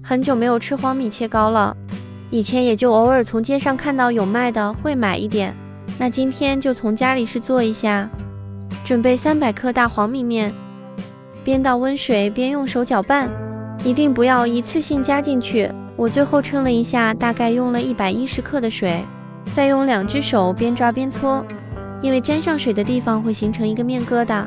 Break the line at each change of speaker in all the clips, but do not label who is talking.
很久没有吃黄米切糕了，以前也就偶尔从街上看到有卖的会买一点，那今天就从家里试做一下。准备300克大黄米面，边倒温水边用手搅拌，一定不要一次性加进去。我最后称了一下，大概用了110克的水，再用2只手边抓边搓，因为沾上水的地方会形成一个面疙瘩，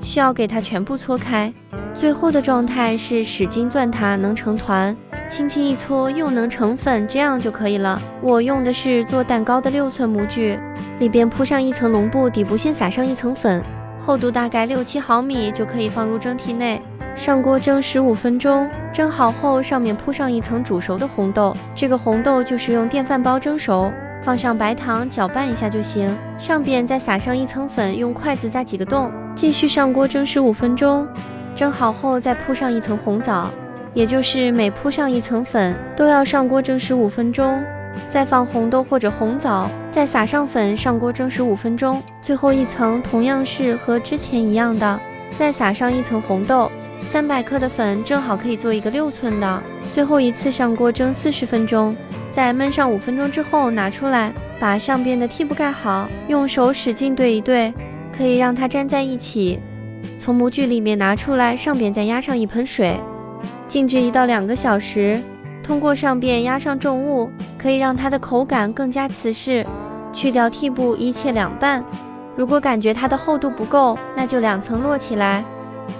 需要给它全部搓开。最后的状态是使劲攥它能成团，轻轻一搓又能成粉，这样就可以了。我用的是做蛋糕的6寸模具，里边铺上一层笼布，底部先撒上一层粉，厚度大概6-7毫米就可以放入蒸屉内。上锅蒸15分钟，蒸好后上面铺上一层煮熟的红豆，这个红豆就是用电饭煲蒸熟，放上白糖搅拌一下就行，上边再撒上一层粉，用筷子扎几个洞，继续上锅蒸15分钟。蒸好后再铺上一层红枣，也就是每铺上一层粉都要上锅蒸15分钟，再放红豆或者红枣，再撒上粉，上锅蒸15分钟。最后一层同样是和之前一样的，再撒上一层红豆。300克的粉正好可以做一个6寸的。最后一次上锅蒸40分钟，在焖上5分钟之后拿出来，把上边的屉布盖好，用手使劲对一对，可以让它粘在一起。从模具里面拿出来，上边再压上一盆水，静置1到2个小时。通过上边压上重物，可以让它的口感更加瓷实。去掉屉布，一切2半。如果感觉它的厚度不够，那就2层摞起来。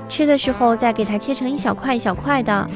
吃的时候再给它切成一小块一小块的。